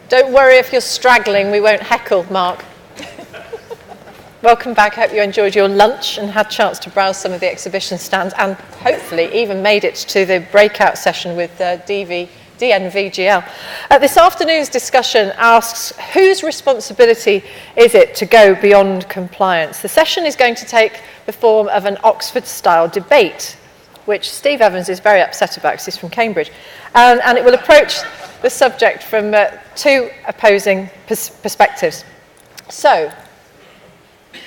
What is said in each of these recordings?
Don't worry if you're straggling, we won't heckle, Mark. Welcome back. I hope you enjoyed your lunch and had a chance to browse some of the exhibition stands and hopefully even made it to the breakout session with DNVGL. This afternoon's discussion asks, whose responsibility is it to go beyond compliance? The session is going to take the form of an Oxford-style debate, which Steve Evans is very upset about because he's from Cambridge. And it will approach the subject from two opposing perspectives. So,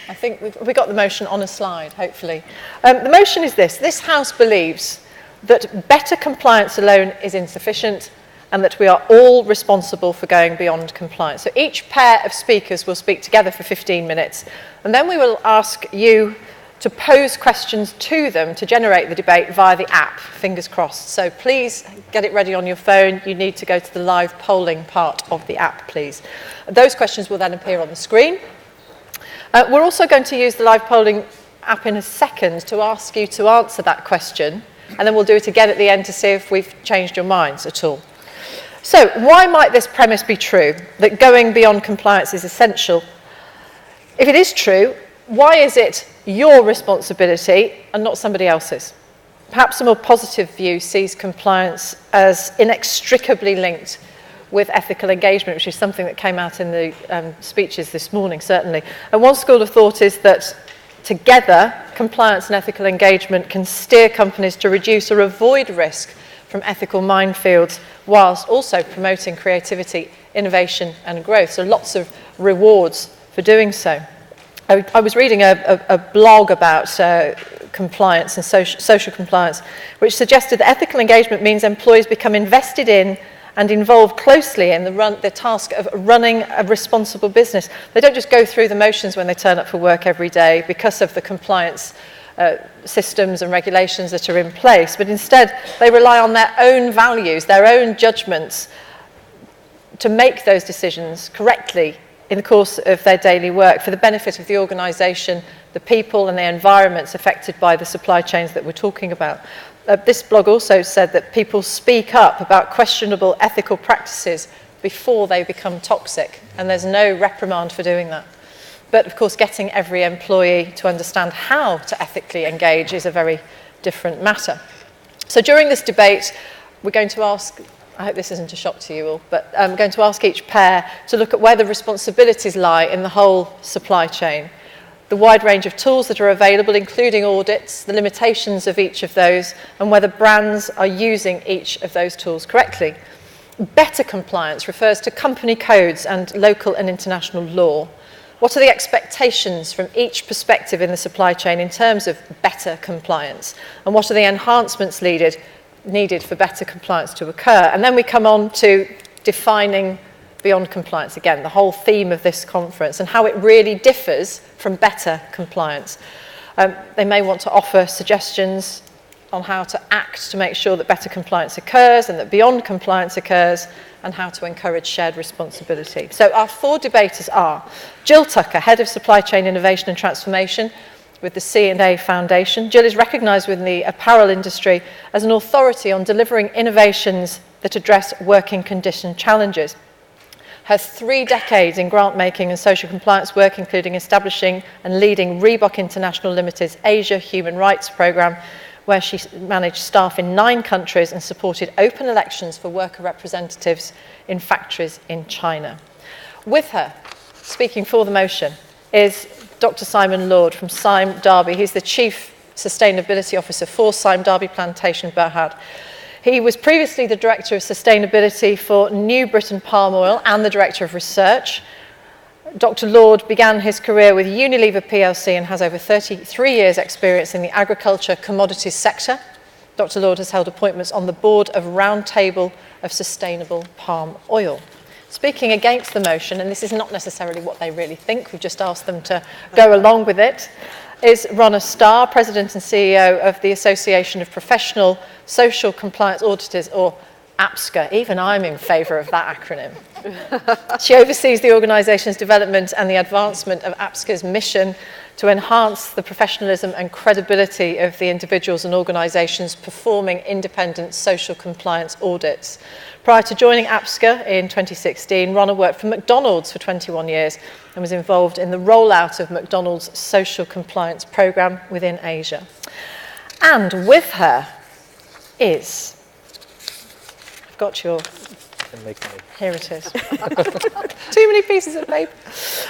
I think we've got the motion on a slide, hopefully. The motion is this. This House believes that better compliance alone is insufficient and that we are all responsible for going beyond compliance. So each pair of speakers will speak together for 15 minutes, and then we will ask you to pose questions to them to generate the debate via the app, fingers crossed. So please get it ready on your phone. You need to go to the live polling part of the app, please. Those questions will then appear on the screen. We're also going to use the live polling app in a second to ask you to answer that question, and then we'll do it again at the end to see if we've changed your minds at all. So why might this premise be true, that going beyond compliance is essential? If it is true, why is it your responsibility and not somebody else's? Perhaps a more positive view sees compliance as inextricably linked with ethical engagement, which is something that came out in the speeches this morning, certainly. And one school of thought is that together, compliance and ethical engagement can steer companies to reduce or avoid risk from ethical minefields, whilst also promoting creativity, innovation and growth. So lots of rewards for doing so. I was reading a blog about compliance and social compliance, which suggested that ethical engagement means employees become invested in and involved closely in the task of running a responsible business. They don't just go through the motions when they turn up for work every day because of the compliance systems and regulations that are in place, but instead they rely on their own values, their own judgments to make those decisions correctly in the course of their daily work for the benefit of the organisation, the people and the environments affected by the supply chains that we're talking about. This blog also said that people speak up about questionable ethical practices before they become toxic, and there's no reprimand for doing that. But of course, getting every employee to understand how to ethically engage is a very different matter. So during this debate, we're going to ask, I hope this isn't a shock to you all, but I'm going to ask each pair to look at where the responsibilities lie in the whole supply chain, the wide range of tools that are available, including audits, the limitations of each of those, and whether brands are using each of those tools correctly. Better compliance refers to company codes and local and international law. What are the expectations from each perspective in the supply chain in terms of better compliance? And what are the enhancements needed for better compliance to occur? And then we come on to defining beyond compliance, again, the whole theme of this conference, and how it really differs from better compliance. They may want to offer suggestions on how to act to make sure that better compliance occurs and that beyond compliance occurs, and how to encourage shared responsibility. So our four debaters are Jill Tucker, Head of Supply Chain Innovation and Transformation with the C&A Foundation. Jill is recognised within the apparel industry as an authority on delivering innovations that address working condition challenges. Her 3 decades in grant making and social compliance work, including establishing and leading Reebok International Limited's Asia Human Rights Programme, where she managed staff in 9 countries and supported open elections for worker representatives in factories in China. With her, speaking for the motion, is Dr. Simon Lord from Sime, Darby. He's the Chief Sustainability Officer for Sime Darby Plantation, Berhad. He was previously the Director of Sustainability for New Britain Palm Oil and the Director of Research. Dr. Lord began his career with Unilever plc and has over 33 years' experience in the agriculture commodities sector. Dr. Lord has held appointments on the board of Roundtable of Sustainable Palm Oil. Speaking against the motion, and this is not necessarily what they really think, we've just asked them to go along with it, is Rona Starr, President and CEO of the Association of Professional Social Compliance Auditors, or APSCA. Even I'm in favour of that acronym. She oversees the organisation's development and the advancement of APSCA's mission to enhance the professionalism and credibility of the individuals and organisations performing independent social compliance audits. Prior to joining APSCA in 2016, Rona worked for McDonald's for 21 years and was involved in the rollout of McDonald's social compliance programme within Asia. And with her is, I've got your, here it is. Too many pieces of paper.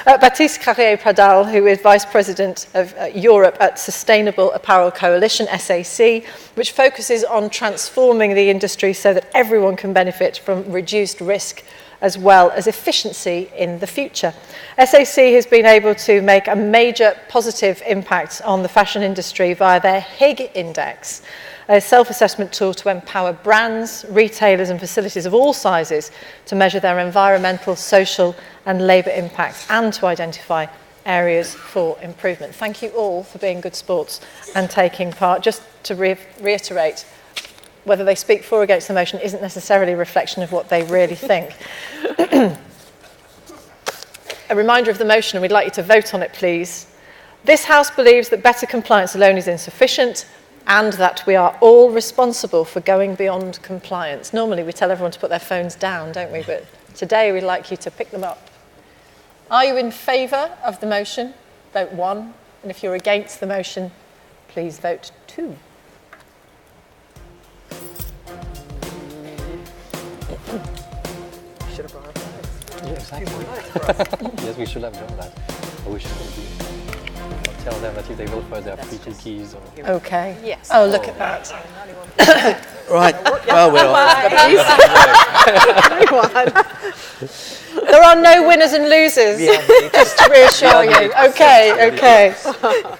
Baptiste Carrier-Pradal, who is Vice President of Europe at Sustainable Apparel Coalition, SAC, which focuses on transforming the industry so that everyone can benefit from reduced risk as well as efficiency in the future. SAC has been able to make a major positive impact on the fashion industry via their HIG index, a self-assessment tool to empower brands, retailers and facilities of all sizes to measure their environmental, social and labour impact and to identify areas for improvement. Thank you all for being good sports and taking part. Just to reiterate, whether they speak for or against the motion isn't necessarily a reflection of what they really think. A reminder of the motion, and we'd like you to vote on it, please. This House believes that better compliance alone is insufficient and that we are all responsible for going beyond compliance. Normally we tell everyone to put their phones down, don't we? But today we'd like you to pick them up. Are you in favour of the motion? Vote 1. And if you're against the motion, please vote 2. Should have brought our phones. Yeah, exactly. Yes, we should have done that. Or we should tell them that if they vote for their pretty keys. Or... Okay. Yes. Oh, look at that. Right. Well, we're on. There are no winners and losers, just to reassure you. Okay.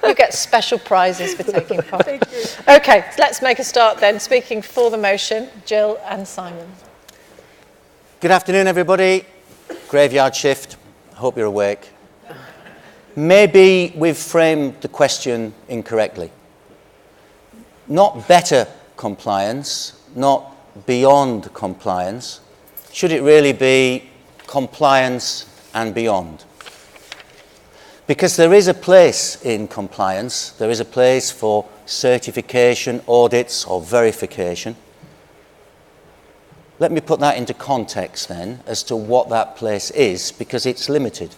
You get special prizes for taking part. Thank you. Okay, so let's make a start then. Speaking for the motion, Jill and Simon. Good afternoon, everybody. Graveyard shift. Hope you're awake. Maybe we've framed the question incorrectly. Not better compliance, not beyond compliance. Should it really be compliance and beyond? Because there is a place in compliance, there is a place for certification, audits or verification. Let me put that into context then as to what that place is, because it's limited.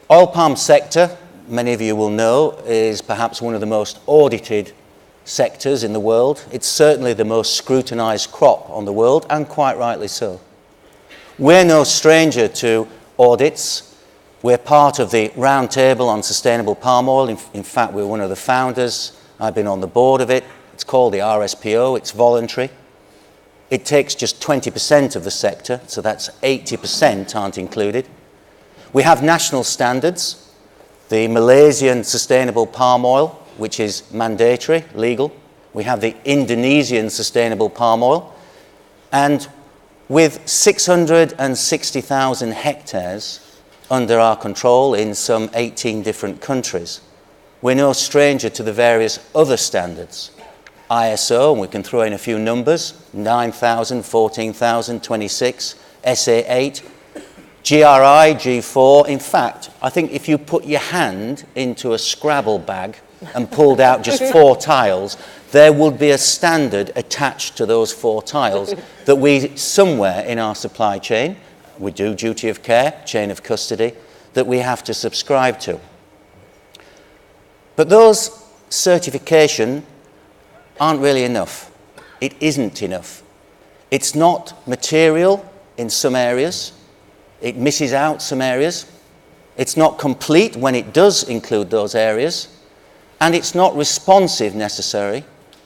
Oil palm sector, many of you will know, is perhaps one of the most audited sectors in the world. It's certainly the most scrutinised crop on the world, and quite rightly so. We're no stranger to audits. We're part of the Roundtable on Sustainable Palm Oil. In fact, we're one of the founders. I've been on the board of it. It's called the RSPO. It's voluntary. It takes just 20% of the sector, so that's 80% aren't included. We have national standards, the Malaysian Sustainable Palm Oil, which is mandatory, legal. We have the Indonesian Sustainable Palm Oil. And with 660,000 hectares under our control in some 18 different countries, we're no stranger to the various other standards. ISO, and we can throw in a few numbers, 9,000, 14,000, 26, SA8, GRI, G4. In fact, I think if you put your hand into a Scrabble bag and pulled out just 4 tiles, there would be a standard attached to those 4 tiles that we, somewhere in our supply chain, we do duty of care, chain of custody, that we have to subscribe to. But those certification aren't really enough. It isn't enough. It's not material in some areas. It misses out some areas. It's not complete when it does include those areas. And it's not responsive necessarily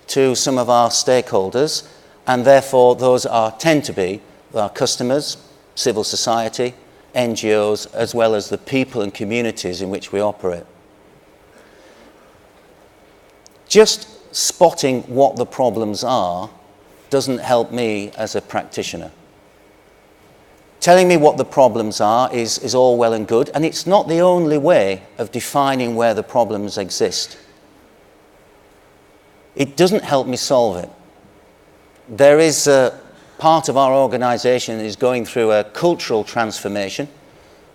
to some of our stakeholders, and therefore those tend to be our customers, civil society, NGOs, as well as the people and communities in which we operate. Just spotting what the problems are doesn't help me as a practitioner. Telling me what the problems are is all well and good, and it's not the only way of defining where the problems exist. It doesn't help me solve it. There is a part of our organisation that is going through a cultural transformation.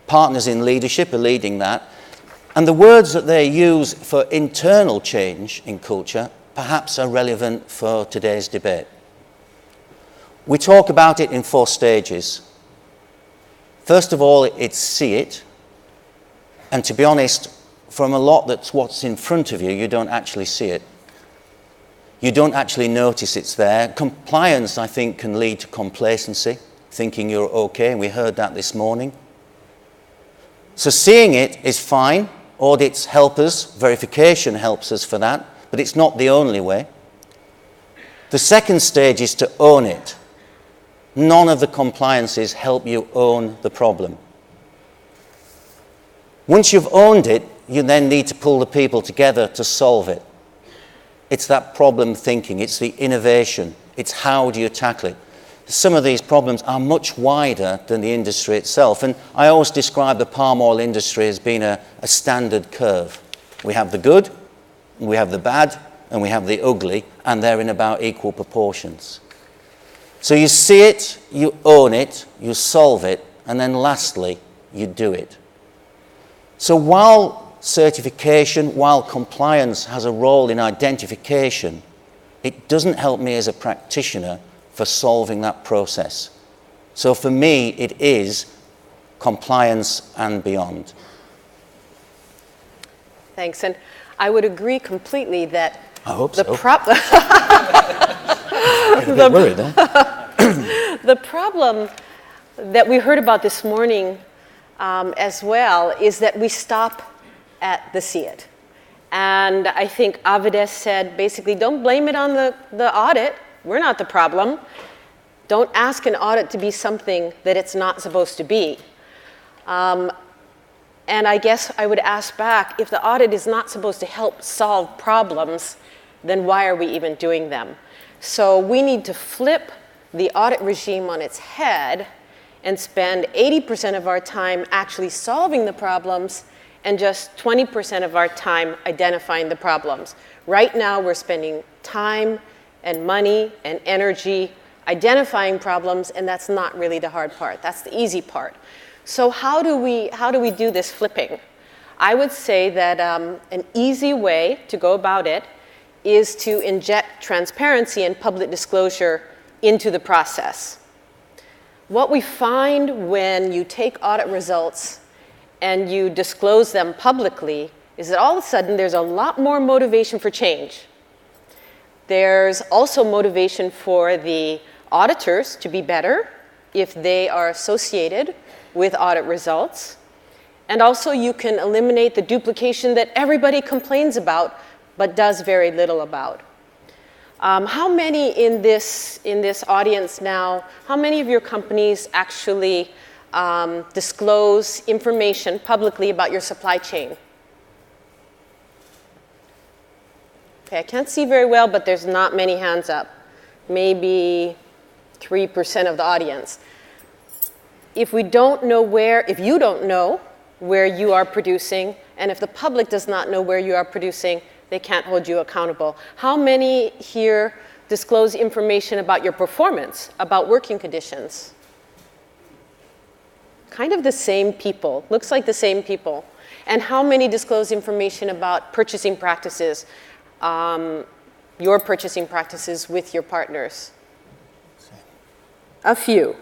Partners in leadership are leading that. And the words that they use for internal change in culture perhaps are relevant for today's debate. We talk about it in 4 stages. First of all, it's see it. And to be honest, from a lot that's what's in front of you, you don't actually see it. You don't actually notice it's there. Compliance, I think, can lead to complacency, thinking you're okay, and we heard that this morning. So seeing it is fine. Audits help us, verification helps us for that, but it's not the only way. The second stage is to own it. None of the compliances help you own the problem. Once you've owned it, you then need to pull the people together to solve it. It's that problem thinking, it's the innovation, it's how do you tackle it. Some of these problems are much wider than the industry itself, and I always describe the palm oil industry as being a standard curve. We have the good, we have the bad, and we have the ugly, and they're in about equal proportions. So you see it, you own it, you solve it, and then lastly, you do it. So while certification, while compliance has a role in identification, it doesn't help me as a practitioner for solving that process. So for me, it is compliance and beyond. Thanks, and I would agree completely that I hope the so. the, A bit worried there. the problem that we heard about this morning as well is that we stop at the see it. And I think Avides said, basically, don't blame it on the audit. We're not the problem. Don't ask an audit to be something that it's not supposed to be. And I guess I would ask back, if the audit is not supposed to help solve problems, then why are we even doing them? So we need to flip the audit regime on its head and spend 80% of our time actually solving the problems and just 20% of our time identifying the problems. Right now, we're spending time and money and energy identifying problems, and that's not really the hard part. That's the easy part. So how do we do this flipping? I would say that an easy way to go about it is to inject transparency and public disclosure into the process. What we find when you take audit results and you disclose them publicly is that all of a sudden there's a lot more motivation for change. There's also motivation for the auditors to be better if they are associated with audit results. And also you can eliminate the duplication that everybody complains about but does very little about. How many in this audience now, how many of your companies actually disclose information publicly about your supply chain? Okay, I can't see very well, but there's not many hands up. Maybe 3% of the audience. If we don't know where, if you don't know where you are producing, and if the public does not know where you are producing, they can't hold you accountable. How many here disclose information about your performance, about working conditions? Kind of the same people, looks like the same people. And how many disclose information about purchasing practices, your purchasing practices with your partners? A few.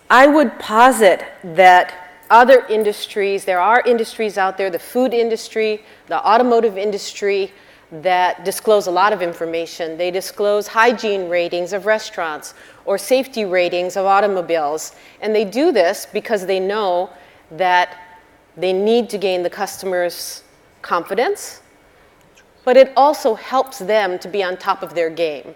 I would posit that other industries, there are industries out there, the food industry, the automotive industry, that disclose a lot of information. They disclose hygiene ratings of restaurants or safety ratings of automobiles. And they do this because they know that they need to gain the customer's confidence, but it also helps them to be on top of their game.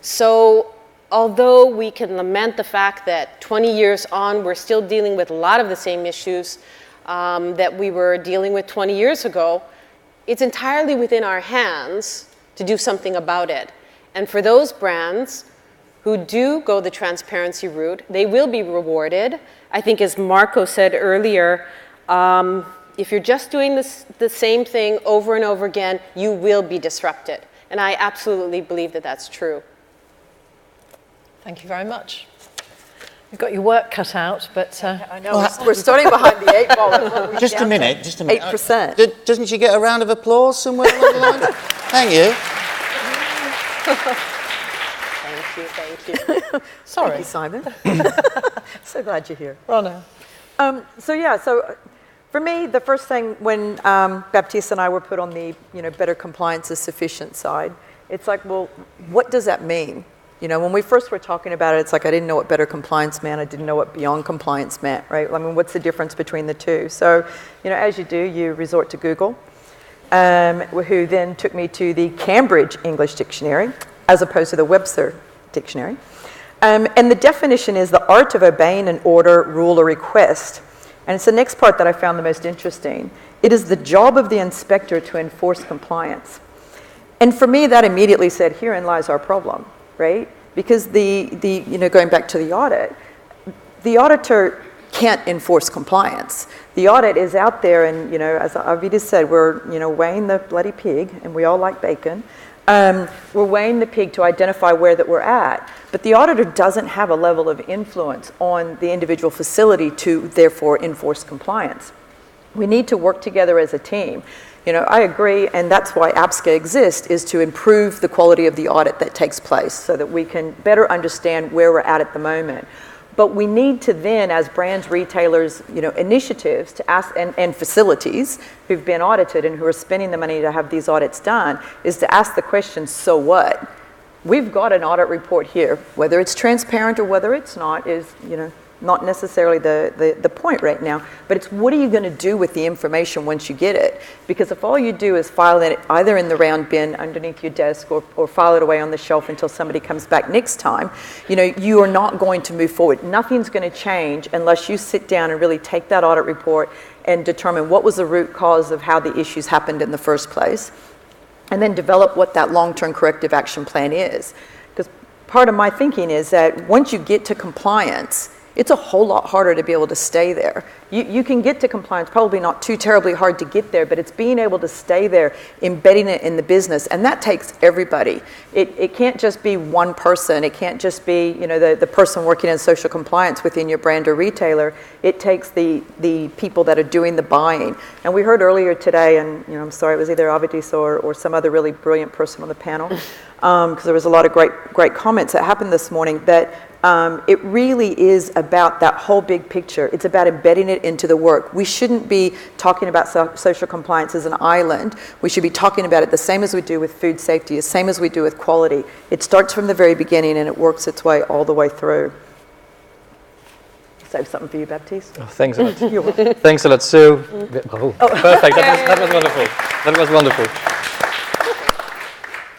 So although we can lament the fact that 20 years on, we're still dealing with a lot of the same issues that we were dealing with 20 years ago, it's entirely within our hands to do something about it. And for those brands who do go the transparency route, they will be rewarded. I think as Marco said earlier, if you're just doing the same thing over and over again, you will be disrupted. And I absolutely believe that that's true. Thank you very much. You've got your work cut out, but... I know, we're starting behind the 8 ball. Just a minute. 8%. Doesn't she get a round of applause somewhere along the line? Thank you. Thank Thank you. Sorry. Thank you, Simon. So glad you're here. Rona. So for me, the first thing when Baptiste and I were put on the better compliance is sufficient side, it's like, well, what does that mean? When we first were talking about it, it's like I didn't know what better compliance meant. I didn't know what beyond compliance meant, right? I mean, what's the difference between the two? So, as you do, you resort to Google, who then took me to the Cambridge English Dictionary, as opposed to the Webster Dictionary. And the definition is the art of obeying an order, rule, or request. And it's the next part that I found the most interesting. It is the job of the inspector to enforce compliance. And for me, that immediately said, herein lies our problem, right? Because going back to the audit, the auditor can't enforce compliance. The audit is out there, and as Avita said, we're weighing the bloody pig, and we all like bacon. We're weighing the pig to identify where that we're at, but the auditor doesn't have a level of influence on the individual facility to therefore enforce compliance. We need to work together as a team. I agree, and that's why APSCA exists, is to improve the quality of the audit that takes place so that we can better understand where we're at the moment. But we need to then, as brands, retailers, initiatives to ask, and facilities who've been audited and who are spending the money to have these audits done, is to ask the question, so what? We've got an audit report here. Whether it's transparent or whether it's not is, not necessarily the point right now, but it's what are you going to do with the information once you get it? Because if all you do is file it either in the round bin underneath your desk or file it away on the shelf until somebody comes back next time, you are not going to move forward. Nothing's going to change unless you sit down and really take that audit report and determine what was the root cause of how the issues happened in the first place, and then develop what that long-term corrective action plan is. Because part of my thinking is that once you get to compliance, it's a whole lot harder to be able to stay there. You can get to compliance, probably not too terribly hard to get there, but it's being able to stay there, embedding it in the business, and that takes everybody. It can't just be one person. It can't just be the person working in social compliance within your brand or retailer. It takes the people that are doing the buying. And we heard earlier today, and I'm sorry, it was either Baptiste or some other really brilliant person on the panel, because there was a lot of great comments that happened this morning, that it really is about that whole big picture. It's about embedding it into the work. We shouldn't be talking about social compliance as an island. We should be talking about it the same as we do with food safety, the same as we do with quality. It starts from the very beginning and it works its way all the way through. Save something for you, Baptiste. Oh, thanks a lot. You're welcome. Thanks a lot. So, perfect. That was wonderful. That was wonderful.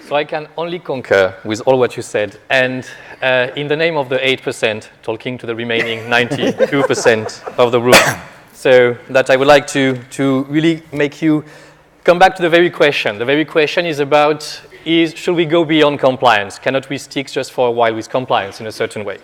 So I can only concur with all what you said, and in the name of the 8%, talking to the remaining 92% of the room, so that I would like to really make you come back to the very question. The very question is about, should we go beyond compliance? Cannot we stick just for a while with compliance in a certain way?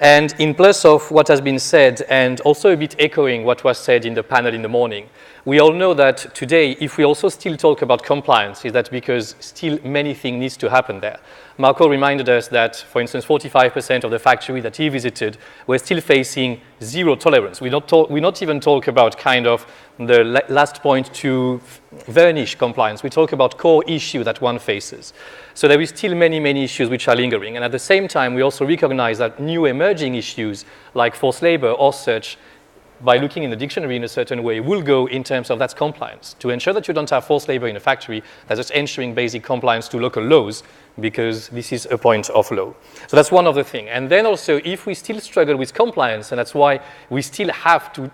And in plus of what has been said, and also a bit echoing what was said in the panel in the morning, we all know that today, if we also still talk about compliance, is that because still many things needs to happen there. Marco reminded us that, for instance, 45% of the factory that he visited were still facing zero tolerance. We not even talk about kind of the last point to varnish compliance. We talk about core issue that one faces. So there is still many issues which are lingering. And at the same time, we also recognize that new emerging issues like forced labor or such, by looking in the dictionary in a certain way, will go in terms of that's compliance. To ensure that you don't have forced labor in a factory, that's just ensuring basic compliance to local laws, because this is a point of law. So that's one other thing. And then also, if we still struggle with compliance, and that's why we still have to,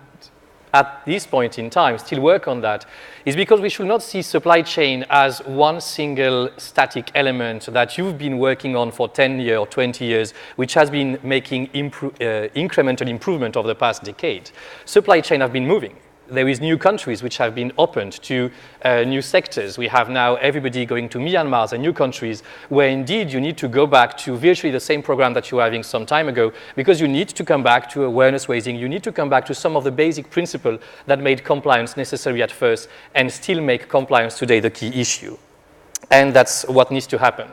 at this point in time, still work on that, is because we should not see supply chain as one single static element that you've been working on for 10 years or 20 years, which has been making incremental improvement over the past decade. Supply chain have been moving. There is new countries which have been opened to new sectors. We have now everybody going to Myanmar and new countries where indeed you need to go back to virtually the same program that you were having some time ago, because you need to come back to awareness raising. You need to come back to some of the basic principles that made compliance necessary at first and still make compliance today the key issue. And that's what needs to happen.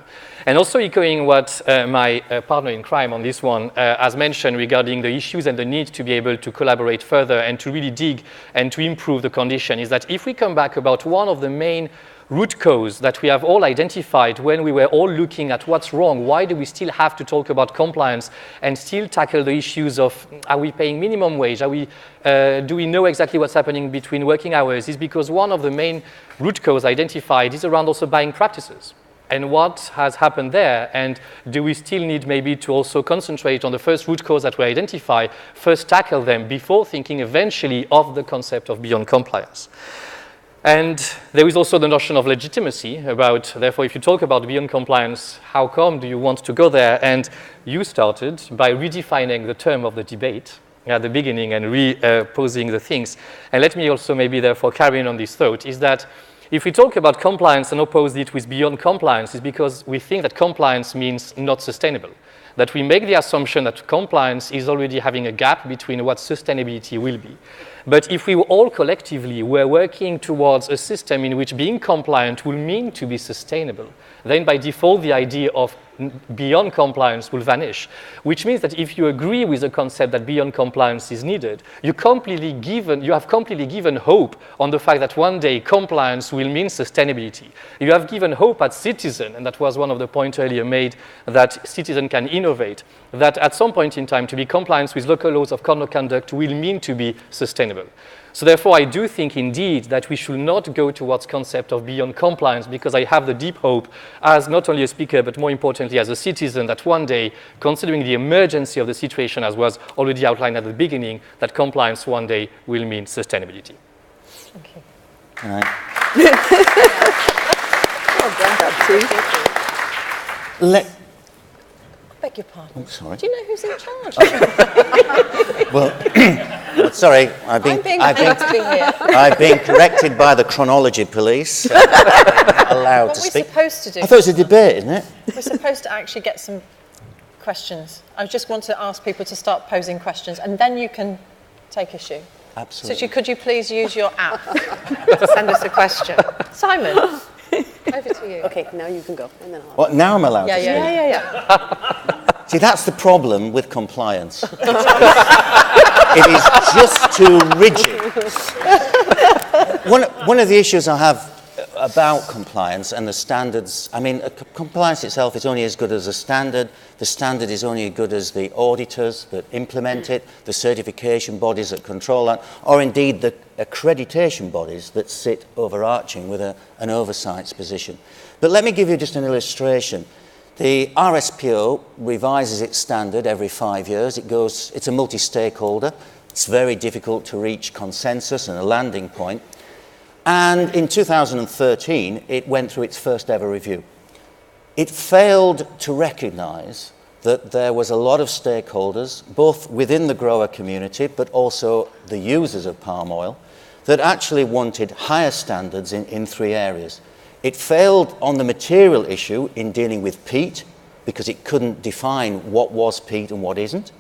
And also echoing what my partner in crime on this one has mentioned regarding the issues and the need to be able to collaborate further and to really dig and to improve the condition, is that if we come back about one of the main root cause that we have all identified when we were all looking at what's wrong. Why do we still have to talk about compliance and still tackle the issues of, are we paying minimum wage? Do we know exactly what's happening between working hours? Is because one of the main root cause identified is around also buying practices. And what has happened there, and do we still need maybe to also concentrate on the first root cause that we identify, first tackle them before thinking eventually of the concept of beyond compliance. And there is also the notion of legitimacy about, therefore, if you talk about beyond compliance, how come do you want to go there? And you started by redefining the term of the debate at the beginning and reposing the things. And let me also maybe therefore carry on this thought, is that if we talk about compliance and oppose it with beyond compliance, it's because we think that compliance means not sustainable. That we make the assumption that compliance is already having a gap between what sustainability will be. But if we all collectively were working towards a system in which being compliant will mean to be sustainable, then by default the idea of beyond compliance will vanish, which means that if you agree with the concept that beyond compliance is needed, you have completely given hope on the fact that one day compliance will mean sustainability. You have given hope at citizen, and that was one of the points earlier made, that citizen can innovate, that at some point in time to be compliant with local laws of conduct will mean to be sustainable. So therefore, I do think indeed that we should not go towards concept of beyond compliance, because I have the deep hope as not only a speaker, but more importantly as a citizen, that one day, considering the emergency of the situation as was already outlined at the beginning, that compliance one day will mean sustainability. Thank you. All right. Well done, Baptiste. Beg your pardon. Oh, sorry. Do you know who's in charge? Well, sorry, I've been paid to be here. I've been corrected by the chronology police. Allowed What to are we speak. supposed to do? I thought it was a debate, isn't it? We're supposed to actually get some questions. I just want to ask people to start posing questions, and then you can take issue. Absolutely. So could you please use your app to send us a question? Simon, over to you. Okay, now you can go, and then I'll. What, now I'm allowed to speak? Yeah. See, that's the problem with compliance. It is just too rigid. One of the issues I have about compliance and the standards, I mean, compliance itself is only as good as a standard. The standard is only as good as the auditors that implement it, the certification bodies that control that, or indeed the accreditation bodies that sit overarching with an oversight position. But let me give you just an illustration. The RSPO revises its standard every 5 years. It's a multi-stakeholder. It's very difficult to reach consensus and a landing point. And in 2013, it went through its first ever review. It failed to recognize that there was a lot of stakeholders, both within the grower community, but also the users of palm oil, that actually wanted higher standards in 3 areas. It failed on the material issue in dealing with peat, because it couldn't define what was peat and what isn't.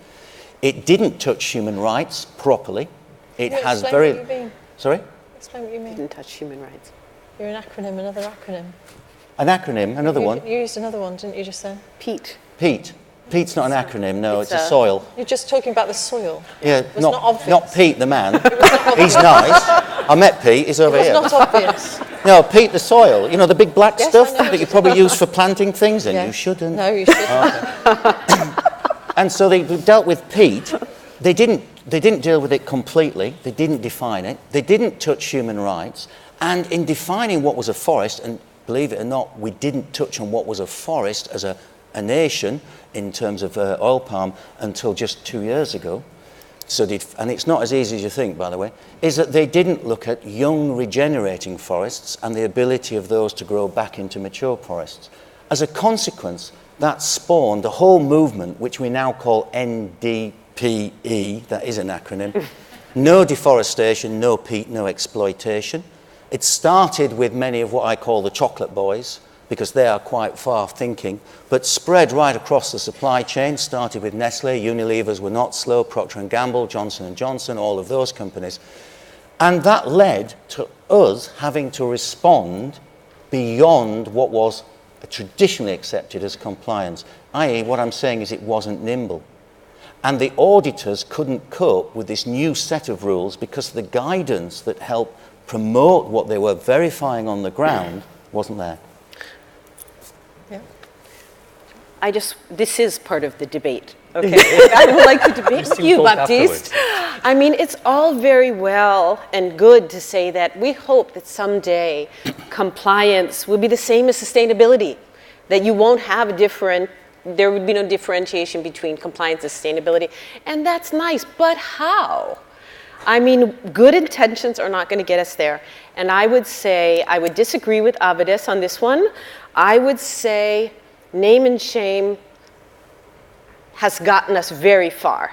It didn't touch human rights properly. It has very... Explain what you mean. Sorry? Explain what you mean. Didn't touch human rights. You're an acronym, another acronym. An acronym, another one. You used another one, didn't you just then? Peat. Peat. Peat's not an acronym, no, it's a a- soil. You're just talking about the soil. Yeah, was not obvious. not Pete the man. He's nice. I met Pete, he's over It's here. not obvious. No, Pete the soil. You know, the big black Yes, stuff I know. that you probably use for planting things, and Yeah. you shouldn't. No, you shouldn't. And so they dealt with peat. They didn't deal with it completely. They didn't define it. They didn't touch human rights. And in defining what was a forest, and believe it or not, we didn't touch on what was a forest as a nation in terms of oil palm until just 2 years ago. And it's not as easy as you think, by the way, is that they didn't look at young regenerating forests and the ability of those to grow back into mature forests. As a consequence, that spawned a whole movement which we now call NDPE, that is an acronym, no deforestation, no peat, no exploitation. It started with many of what I call the chocolate boys, because they are quite far thinking, but spread right across the supply chain, started with Nestle, Unilever's were not slow, Procter & Gamble, Johnson & Johnson, all of those companies. And that led to us having to respond beyond what was traditionally accepted as compliance, i.e. what I'm saying is it wasn't nimble. And the auditors couldn't cope with this new set of rules because the guidance that helped promote what they were verifying on the ground wasn't there. Yeah. This is part of the debate. Okay, I would like to debate with you, Baptiste. I mean, it's all very well and good to say that we hope that someday compliance will be the same as sustainability, that you won't have there would be no differentiation between compliance and sustainability, and that's nice, but how? I mean, good intentions are not going to get us there, and I would say, I would disagree with Avedis on this one. I would say name and shame has gotten us very far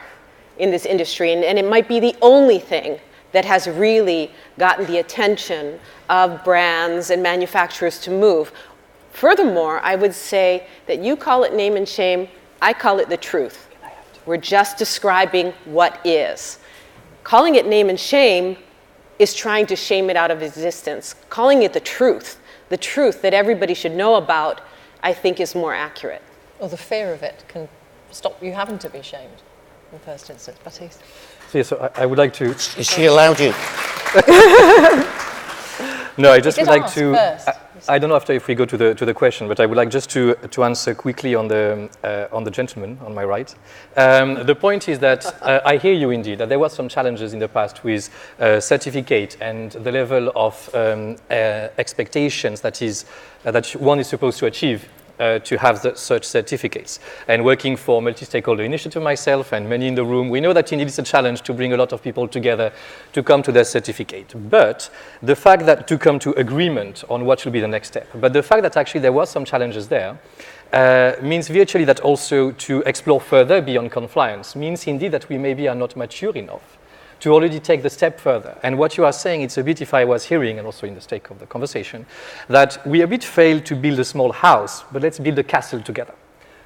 in this industry, and it might be the only thing that has really gotten the attention of brands and manufacturers to move. Furthermore, I would say that you call it name and shame, I call it the truth. We're just describing what is. Calling it name and shame is trying to shame it out of existence. Calling it the truth that everybody should know about, I think is more accurate. Or the fear of it can stop you having to be shamed in the first instance. Baptiste? So I would like to... Is she allowed you? No, I just would like ask to... first. I don't know after if we go to the question, but I would like just to answer quickly on the gentleman on my right. The point is that I hear you indeed, that there were some challenges in the past with certificate and the level of expectations that one is supposed to achieve to have such certificates. And working for multi-stakeholder initiative myself and many in the room, we know that indeed it's a challenge to bring a lot of people together to come to their certificate. But the fact that to come to agreement on what should be the next step, but the fact that actually there were some challenges there means virtually that also to explore further beyond compliance means indeed that we maybe are not mature enough to already take the step further. And what you are saying, it's a bit, if I was hearing, and also in the stake of the conversation, that we a bit failed to build a small house, but let's build a castle together.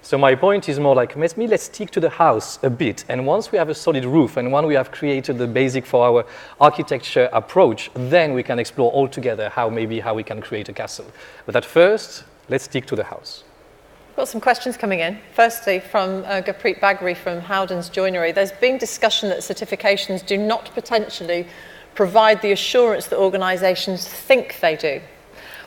So my point is more like, let's stick to the house a bit. And once we have a solid roof, and when we have created the basic for our architecture approach, then we can explore all together how we can create a castle. But at first, let's stick to the house. Got some questions coming in. Firstly, from Gurpreet Bagri from Howden's Joinery. There's been discussion that certifications do not potentially provide the assurance that organisations think they do.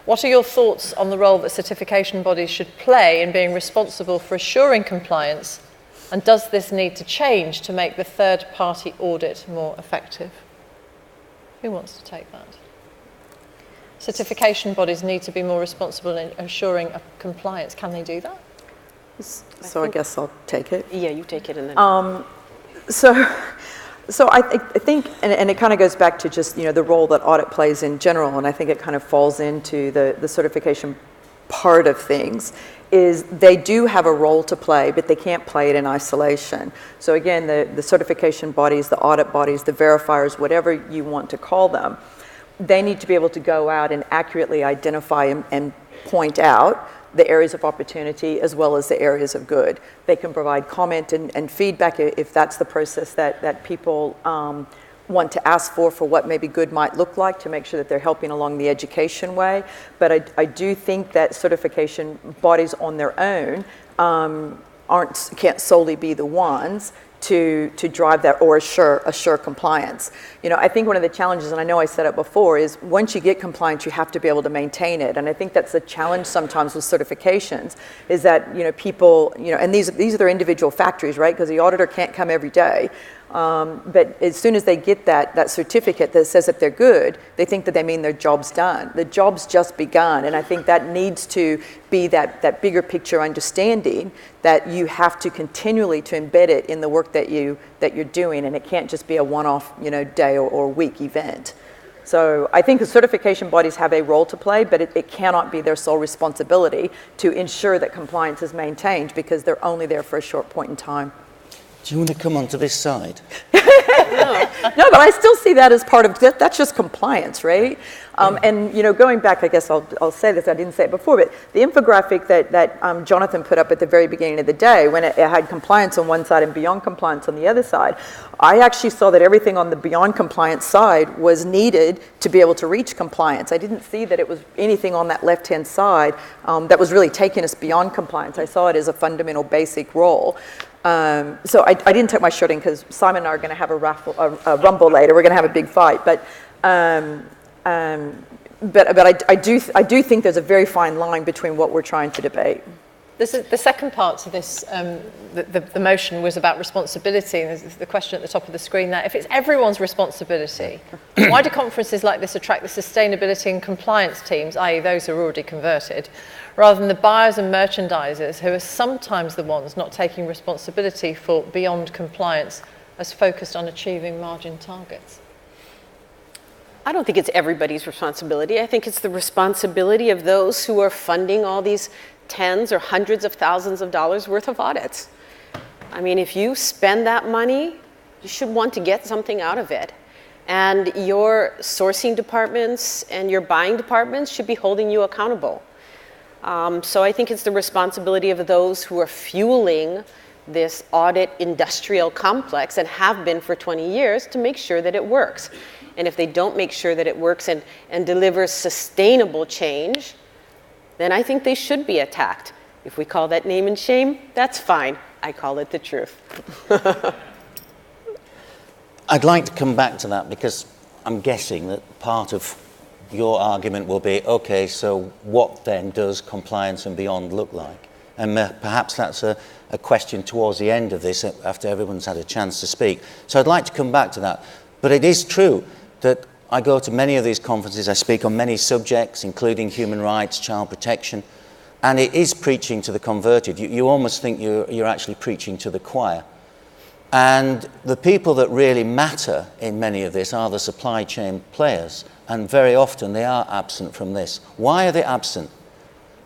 What are your thoughts on the role that certification bodies should play in being responsible for assuring compliance? And does this need to change to make the third-party audit more effective? Who wants to take that? Certification bodies need to be more responsible in assuring compliance. Can they do that? So I guess I'll take it. Yeah, you take it and then... So I think, and it kind of goes back to just, the role that audit plays in general, and I think it kind of falls into the certification part of things, is they do have a role to play, but they can't play it in isolation. So again, the certification bodies, the audit bodies, the verifiers, whatever you want to call them, they need to be able to go out and accurately identify and point out the areas of opportunity as well as the areas of good. They can provide comment and feedback if that's the process that people want to ask for what maybe good might look like, to make sure that they're helping along the education way. But I do think that certification bodies on their own can't solely be the ones to drive that or assure compliance. I think one of the challenges, and I know I said it before, is once you get compliance, you have to be able to maintain it. And I think that's a challenge sometimes with certifications, is that people, and these are their individual factories, right? Because the auditor can't come every day. But as soon as they get that certificate that says that they're good, they think that they mean their job's done. The job's just begun, and I think that needs to be that bigger picture understanding that you have to continually to embed it in the work that you're doing, and it can't just be a one-off day or week event. So I think the certification bodies have a role to play, but it cannot be their sole responsibility to ensure that compliance is maintained, because they're only there for a short point in time. Do you want to come onto this side? No, but I still see that as part of that's just compliance, right? And going back, I guess I'll say this. I didn't say it before, but the infographic that Jonathan put up at the very beginning of the day, when it had compliance on one side and beyond compliance on the other side, I actually saw that everything on the beyond compliance side was needed to be able to reach compliance. I didn't see that it was anything on that left-hand side that was really taking us beyond compliance. I saw it as a fundamental, basic role. So I didn't tuck my shirt in because Simon and I are going to have a rumble later. We're going to have a big fight. But but I do think there's a very fine line between what we're trying to debate. The second part to this, the motion was about responsibility, and there's the question at the top of the screen there. If it's everyone's responsibility, why do conferences like this attract the sustainability and compliance teams, i.e. those who are already converted, rather than the buyers and merchandisers who are sometimes the ones not taking responsibility for beyond compliance as focused on achieving margin targets? I don't think it's everybody's responsibility. I think it's the responsibility of those who are funding all these tens or hundreds of thousands of dollars worth of audits. I mean, if you spend that money, you should want to get something out of it. And your sourcing departments and your buying departments should be holding you accountable. So I think it's the responsibility of those who are fueling this audit industrial complex and have been for 20 years to make sure that it works. And if they don't make sure that it works and delivers sustainable change, then I think they should be attacked. If we call that name and shame, that's fine. I call it the truth. I'd like to come back to that because I'm guessing that part of your argument will be, okay, so what then does compliance and beyond look like? And perhaps that's a question towards the end of this, after everyone's had a chance to speak. So I'd like to come back to that. But it is true that I go to many of these conferences, I speak on many subjects, including human rights, child protection, and it is preaching to the converted. You almost think you're actually preaching to the choir. And the people that really matter in many of this are the supply chain players, and very often they are absent from this. Why are they absent?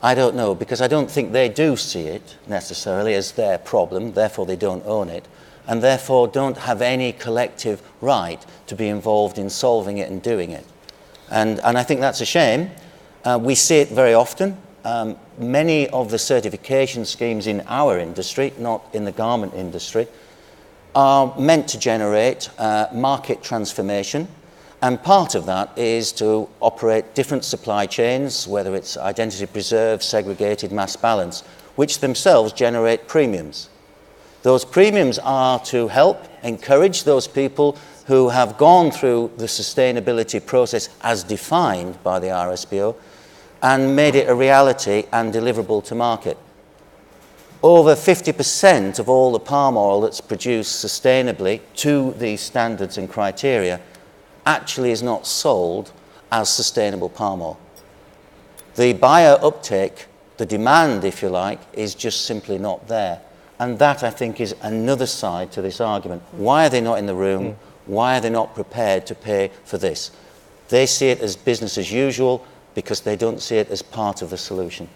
I don't know, because I don't think they do see it necessarily as their problem, therefore they don't own it, and therefore don't have any collective right to be involved in solving it and doing it. And I think that's a shame. We see it very often. Many of the certification schemes in our industry, not in the garment industry, are meant to generate market transformation, and part of that is to operate different supply chains, whether it's identity preserved, segregated, mass balance, which themselves generate premiums. Those premiums are to help encourage those people who have gone through the sustainability process as defined by the RSPO and made it a reality and deliverable to market. Over 50% of all the palm oil that's produced sustainably to these standards and criteria actually is not sold as sustainable palm oil. The buyer uptake, the demand, if you like, is just simply not there. And that, I think, is another side to this argument. Why are they not in the room? Why are they not prepared to pay for this? They see it as business as usual because they don't see it as part of the solution.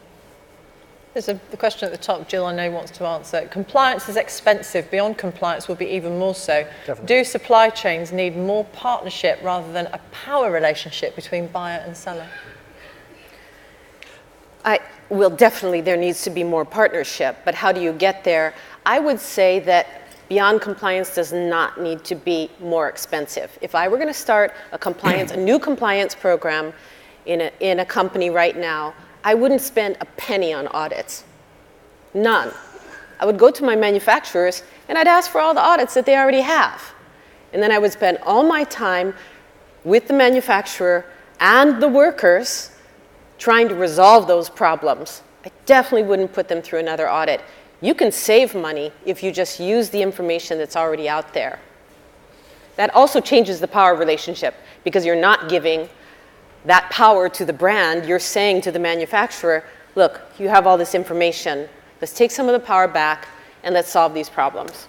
There's the question at the top, Jill, I know wants to answer. Compliance is expensive. Beyond compliance will be even more so. Definitely. Do supply chains need more partnership rather than a power relationship between buyer and seller? Well, definitely there needs to be more partnership, but how do you get there? I would say that beyond compliance does not need to be more expensive. If I were going to start a new compliance program in a company right now, I wouldn't spend a penny on audits. None. I would go to my manufacturers and I'd ask for all the audits that they already have. And then I would spend all my time with the manufacturer and the workers trying to resolve those problems. I definitely wouldn't put them through another audit. You can save money if you just use the information that's already out there. That also changes the power relationship because you're not giving that power to the brand. You're saying to the manufacturer, look, you have all this information. Let's take some of the power back and let's solve these problems.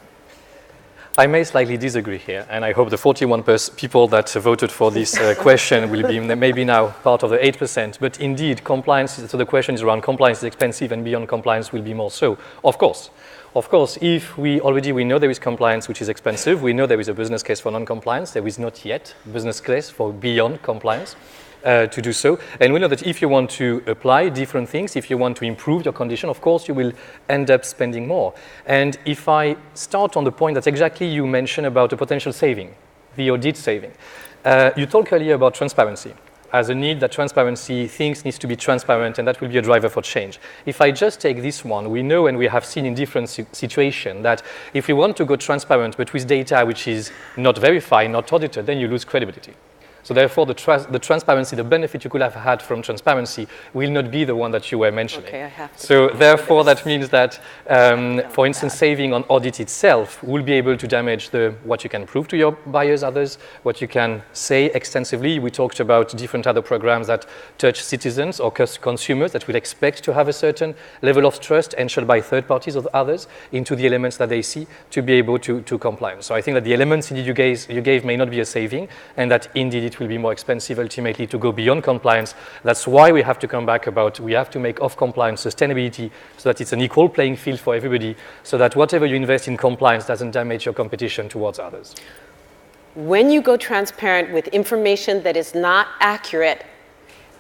I may slightly disagree here, and I hope the 41 people that voted for this question will be maybe now part of the 8%. But indeed, compliance, so the question is around compliance is expensive and beyond compliance will be more so. Of course, if we know there is compliance which is expensive, we know there is a business case for non-compliance, there is not yet a business case for beyond compliance. To do so. And we know that if you want to apply different things, if you want to improve your condition, of course, you will end up spending more. And if I start on the point that exactly you mentioned about a potential saving, the audit saving, you talked earlier about transparency as a need that transparency, things needs to be transparent, and that will be a driver for change. If I just take this one, we know and we have seen in different situations that if we want to go transparent, but with data which is not verified, not audited, then you lose credibility. So therefore, the transparency, the benefit you could have had from transparency will not be the one that you were mentioning. Okay, I have to. So therefore, that means that, for instance, saving on audit itself will be able to damage what you can prove to your buyers, others, what you can say extensively. We talked about different other programs that touch citizens or consumers that will expect to have a certain level of trust ensured by third parties or others into the elements that they see to be able to comply. So I think that the elements indeed you gave may not be a saving, and that indeed it will be more expensive ultimately to go beyond compliance. That's why we have to come back about we have to make off compliance sustainability so that it's an equal playing field for everybody, so that whatever you invest in compliance doesn't damage your competition towards others. When you go transparent with information that is not accurate,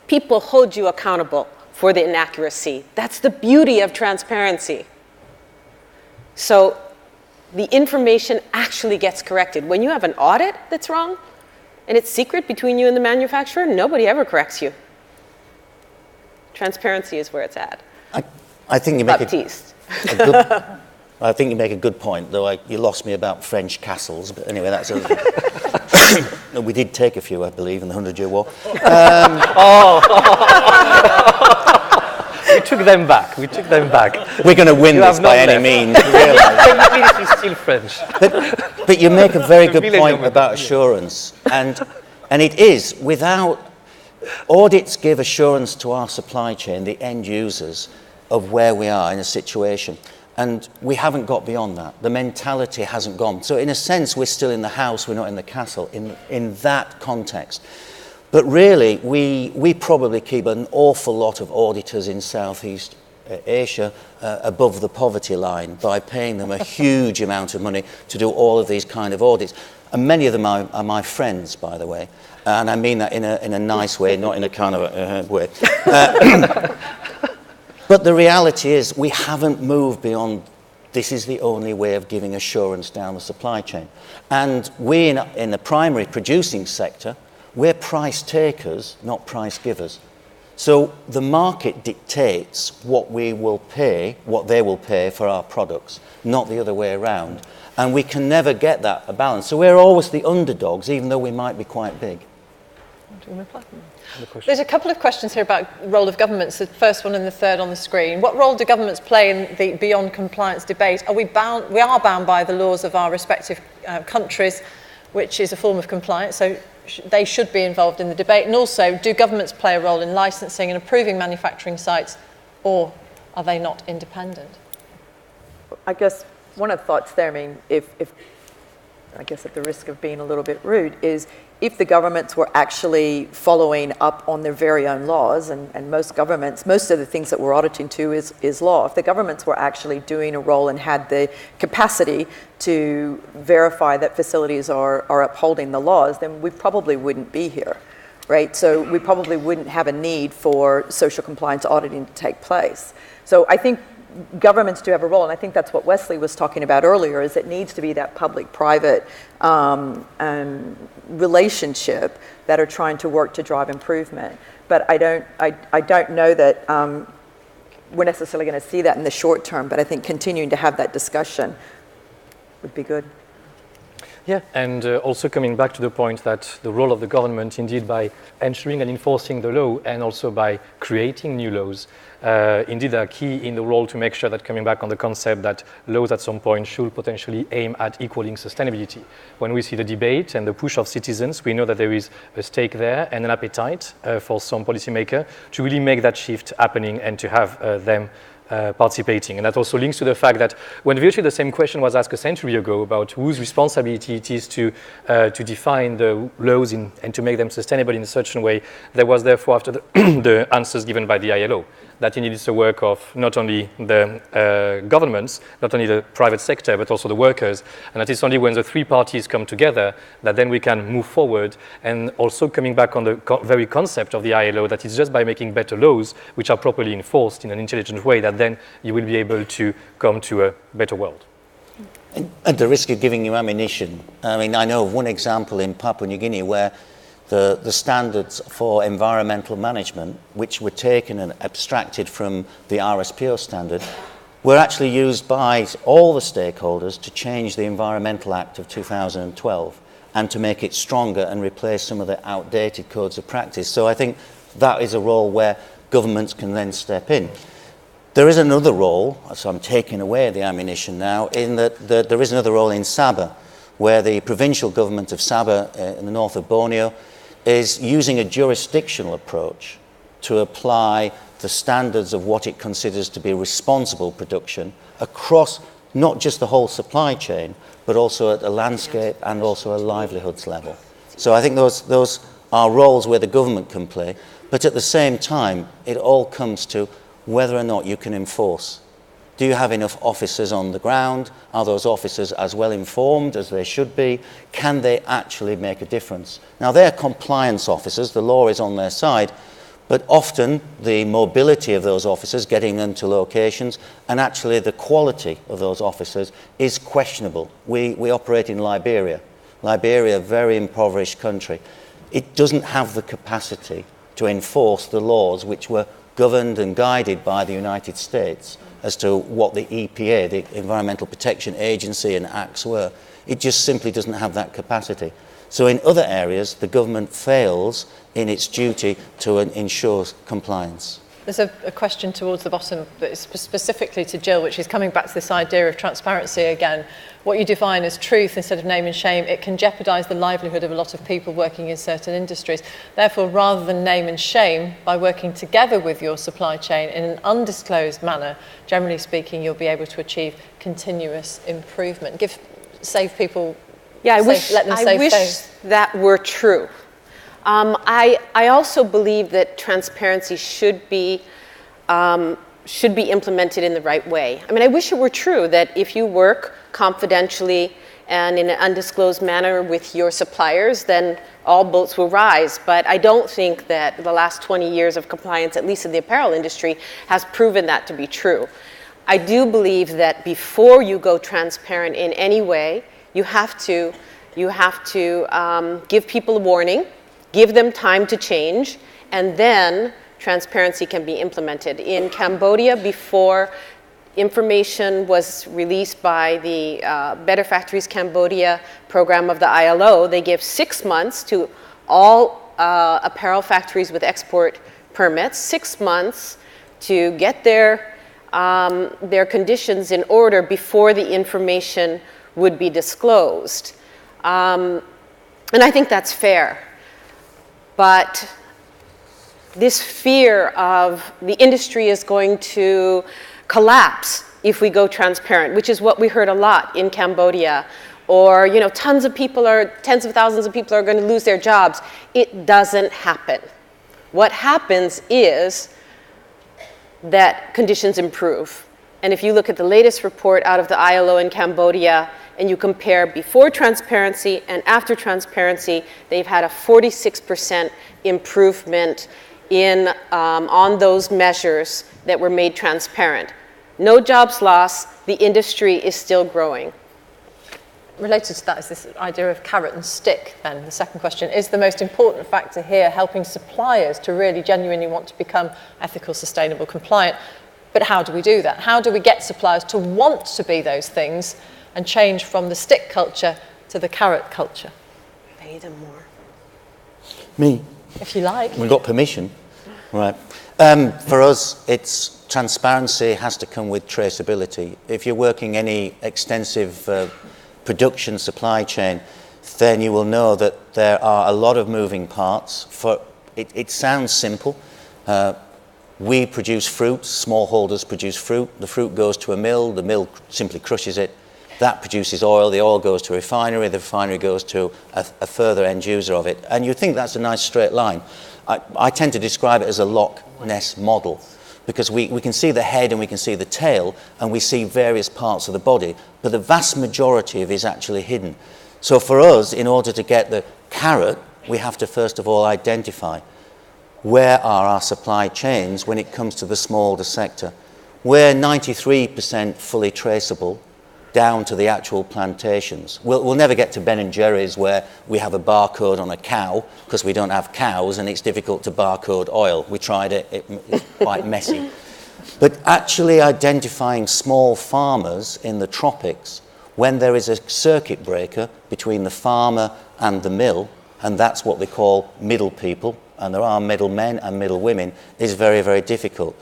people hold you accountable for the inaccuracy. That's the beauty of transparency. So the information actually gets corrected. When you have an audit that's wrong, and it's secret between you and the manufacturer, nobody ever corrects you. Transparency is where it's at. I think you make Baptiste. I think you make a good point, though you lost me about French castles. But anyway, that's a no, we did take a few, I believe, in the 100-Year War. We took them back. We took them back. We're going to win this by any means. You realise. It's still French. But you make a very good point about assurance, and it is without audits give assurance to our supply chain, the end users, of where we are in a situation. And we haven't got beyond that. The mentality hasn't gone. So in a sense, we're still in the house, we're not in the castle, in that context. But really, we probably keep an awful lot of auditors in Southeast Asia above the poverty line by paying them a huge amount of money to do all of these kind of audits. And many of them are my friends, by the way. And I mean that in a nice way, not in a kind of way. But the reality is we haven't moved beyond this is the only way of giving assurance down the supply chain. And we in the primary producing sector, we're price takers, not price givers. So the market dictates what we will pay, what they will pay for our products, not the other way around. And we can never get that balance. So we're always the underdogs, even though we might be quite big. There's a couple of questions here about the role of governments, the first one and the third on the screen. What role do governments play in the beyond compliance debate? We are bound by the laws of our respective countries, which is a form of compliance, so they should be involved in the debate. And also, do governments play a role in licensing and approving manufacturing sites, or are they not independent? I guess one of the thoughts there, I mean, if I guess at the risk of being a little bit rude, is if the governments were actually following up on their very own laws, and most governments, most of the things that we're auditing to is law, if the governments were actually doing a role and had the capacity to verify that facilities are upholding the laws, then we probably wouldn't be here, right? So we probably wouldn't have a need for social compliance auditing to take place. So I think governments do have a role, and I think that's what Wesley was talking about earlier, is it needs to be that public-private relationship that are trying to work to drive improvement. But I don't know that we're necessarily going to see that in the short term, but I think continuing to have that discussion would be good. Yeah, and also coming back to the point that the role of the government, indeed, by ensuring and enforcing the law and also by creating new laws, indeed are key in the role to make sure that, coming back on the concept that laws at some point should potentially aim at equaling sustainability. When we see the debate and the push of citizens, we know that there is a stake there and an appetite for some policymaker to really make that shift happening and to have them participating. And that also links to the fact that when virtually the same question was asked a century ago about whose responsibility it is to define the laws and to make them sustainable in such a way, there was therefore after the answers given by the ILO, that indeed it's the work of not only the governments, not only the private sector, but also the workers. And that is only when the three parties come together that then we can move forward. And also coming back on the very concept of the ILO, that it's just by making better laws, which are properly enforced in an intelligent way, that then you will be able to come to a better world. At the risk of giving you ammunition, I mean, I know of one example in Papua New Guinea where the standards for environmental management, which were taken and abstracted from the RSPO standard, were actually used by all the stakeholders to change the Environmental Act of 2012. and to make it stronger and replace some of the outdated codes of practice. So I think that is a role where governments can then step in. There is another role, so I'm taking away the ammunition now, in that there is another role in Sabah, where the provincial government of Sabah in the north of Borneo is using a jurisdictional approach to apply the standards of what it considers to be responsible production across not just the whole supply chain, but also at a landscape and also a livelihoods level. So I think those are roles where the government can play, but at the same time, it all comes to whether or not you can enforce. Do you have enough officers on the ground? Are those officers as well informed as they should be? Can they actually make a difference? Now, they're compliance officers, the law is on their side, but often the mobility of those officers, getting them to locations, and actually the quality of those officers is questionable. We operate in Liberia. Liberia, a very impoverished country. It doesn't have the capacity to enforce the laws which were governed and guided by the United States as to what the EPA, the Environmental Protection Agency, and acts were. It just simply doesn't have that capacity. So in other areas, the government fails in its duty to ensure compliance. There's a question towards the bottom, but it's specifically to Jill, which is coming back to this idea of transparency again. What you define as truth instead of name and shame, it can jeopardise the livelihood of a lot of people working in certain industries. Therefore, rather than name and shame, by working together with your supply chain in an undisclosed manner, generally speaking, you'll be able to achieve continuous improvement. Save people. Yeah, I wish face. that were true. I also believe that transparency should be implemented in the right way. I mean, I wish it were true that if you work confidentially and in an undisclosed manner with your suppliers, then all boats will rise. But I don't think that the last 20 years of compliance, at least in the apparel industry, has proven that to be true. I do believe that before you go transparent in any way, you have to give people a warning, give them time to change, and then transparency can be implemented. In Cambodia, before information was released by the Better Factories Cambodia program of the ILO, they gave 6 months to all apparel factories with export permits, 6 months to get their conditions in order before the information would be disclosed. And I think that's fair. But this fear of the industry is going to collapse if we go transparent, which is what we heard a lot in Cambodia, or tens of thousands of people are going to lose their jobs. It doesn't happen. What happens is that conditions improve. And if you look at the latest report out of the ILO in Cambodia, and you compare before transparency and after transparency, they've had a 46% improvement on those measures that were made transparent. No jobs lost, the industry is still growing. Related to that is this idea of carrot and stick then. The second question, is the most important factor here helping suppliers to really genuinely want to become ethical, sustainable, compliant? But how do we do that? How do we get suppliers to want to be those things and change from the stick culture to the carrot culture? Pay them more. Me? If you like. We've got permission. Right. For us, it's transparency has to come with traceability. If you're working any extensive production supply chain, then you will know that there are a lot of moving parts. It sounds simple. We produce fruit, smallholders produce fruit. The fruit goes to a mill, the mill simply crushes it. That produces oil, the oil goes to a refinery, the refinery goes to a further end user of it. And you think that's a nice straight line. I tend to describe it as a Loch Ness model, because we can see the head and we can see the tail and we see various parts of the body, but the vast majority of it is actually hidden. So for us, in order to get the carrot, we have to first of all identify where are our supply chains when it comes to the smallholder sector. We're 93% fully traceable down to the actual plantations. We'll never get to Ben & Jerry's where we have a barcode on a cow because we don't have cows and it's difficult to barcode oil. We tried it, it's quite messy. But actually identifying small farmers in the tropics when there is a circuit breaker between the farmer and the mill, and that's what they call middle people, and there are middle men and middle women, is very, very difficult.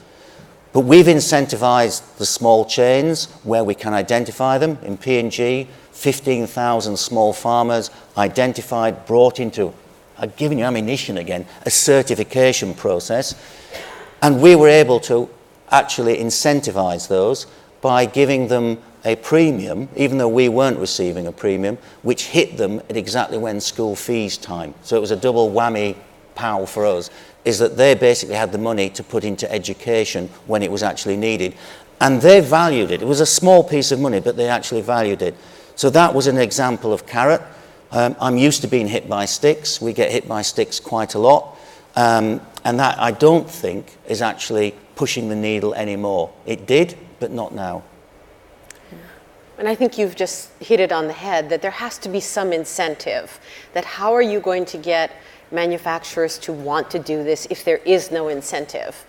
But we've incentivized the small chains where we can identify them. In P&G, 15,000 small farmers identified, brought into, I've given you ammunition again, a certification process. And we were able to actually incentivize those by giving them a premium, even though we weren't receiving a premium, which hit them at exactly when school fees time. So it was a double whammy pow for us, is that they basically had the money to put into education when it was actually needed. And they valued it. It was a small piece of money, but they actually valued it. So that was an example of carrot. I'm used to being hit by sticks. We get hit by sticks quite a lot. And that, I don't think, is actually pushing the needle anymore. It did, but not now. And I think you've just hit it on the head, that there has to be some incentive. That how are you going to get manufacturers to want to do this if there is no incentive?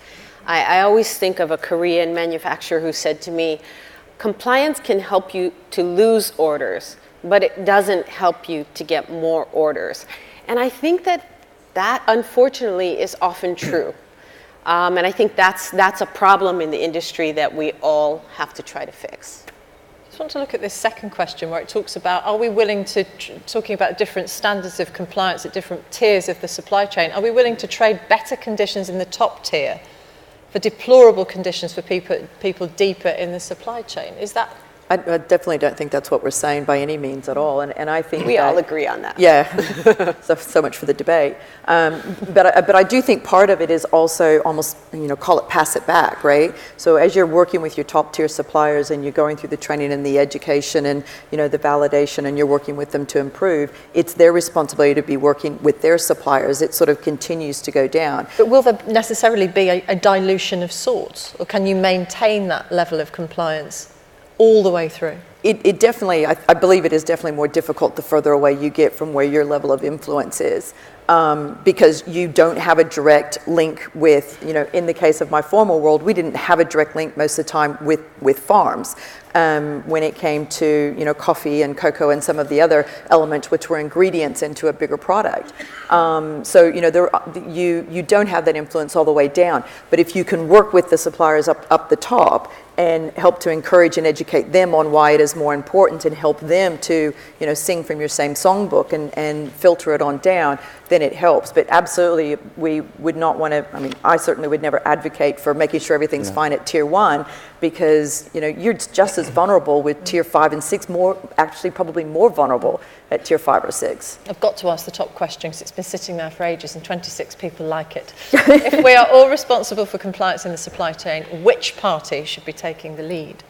I always think of a Korean manufacturer who said to me, compliance can help you to lose orders, but it doesn't help you to get more orders. And I think that unfortunately is often true. And I think that's a problem in the industry that we all have to try to fix. I just want to look at this second question where it talks about, are we willing to, talking about different standards of compliance at different tiers of the supply chain, are we willing to trade better conditions in the top tier for deplorable conditions for people deeper in the supply chain? Is that... I definitely don't think that's what we're saying by any means at all, and I think we all agree on that. Yeah, so much for the debate. But I do think part of it is also almost, call it pass it back, right? So as you're working with your top tier suppliers and you're going through the training and the education and the validation, and you're working with them to improve, it's their responsibility to be working with their suppliers. It sort of continues to go down. But will there necessarily be a dilution of sorts, or can you maintain that level of compliance all the way through? It definitely, I believe it is definitely more difficult the further away you get from where your level of influence is, because you don't have a direct link with, in the case of my formal world, we didn't have a direct link most of the time with farms. When it came to coffee and cocoa and some of the other elements which were ingredients into a bigger product. So you don't have that influence all the way down. But if you can work with the suppliers up the top and help to encourage and educate them on why it is more important, and help them to sing from your same songbook and filter it on down, then it helps. But absolutely, we would not want to, I certainly would never advocate for making sure everything's fine at tier 1, because you're just as vulnerable with tier 5 and 6, probably more vulnerable at tier 5 or 6. I've got to ask the top question because it's been sitting there for ages and 26 people like it. If we are all responsible for compliance in the supply chain, which party should be taking the lead?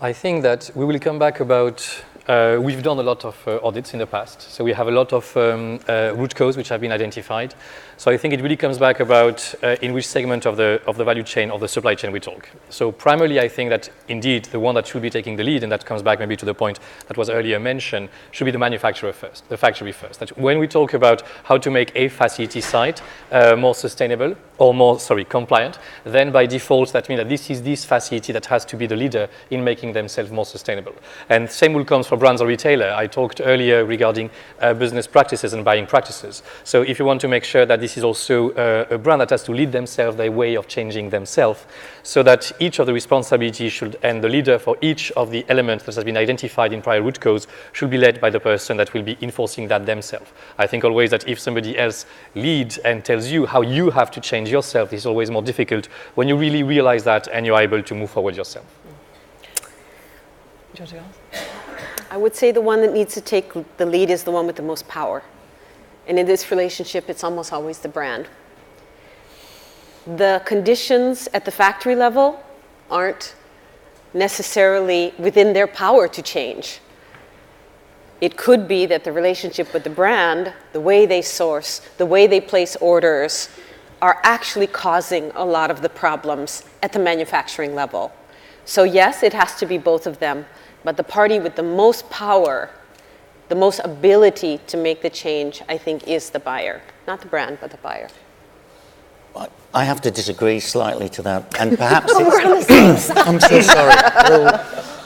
I think that we will come back about, we've done a lot of audits in the past, so we have a lot of root cause which have been identified. So I think it really comes back about in which segment of the value chain, of the supply chain we talk. So primarily I think that indeed the one that should be taking the lead, and that comes back maybe to the point that was earlier mentioned, should be the manufacturer first, the factory first. That when we talk about how to make a facility site more sustainable, or more, compliant, then by default that means that this is this facility that has to be the leader in making themselves more sustainable. And same will come for brands or retailer. I talked earlier regarding business practices and buying practices. So if you want to make sure that this is also a brand that has to lead themselves, their way of changing themselves, so that each of the responsibilities should, and the leader for each of the elements that has been identified in prior root cause should be led by the person that will be enforcing that themselves. I think always that if somebody else leads and tells you how you have to change yourself, it's always more difficult when you really realize that and you're able to move forward yourself. Do you want to go? I would say the one that needs to take the lead is the one with the most power. And in this relationship, it's almost always the brand. The conditions at the factory level aren't necessarily within their power to change. It could be that the relationship with the brand, the way they source, the way they place orders, are actually causing a lot of the problems at the manufacturing level. So yes, it has to be both of them, but the party with the most power, the most ability to make the change, I think, is the buyer. Not the brand, but the buyer. I have to disagree slightly to that, and perhaps it's... I'm so sorry.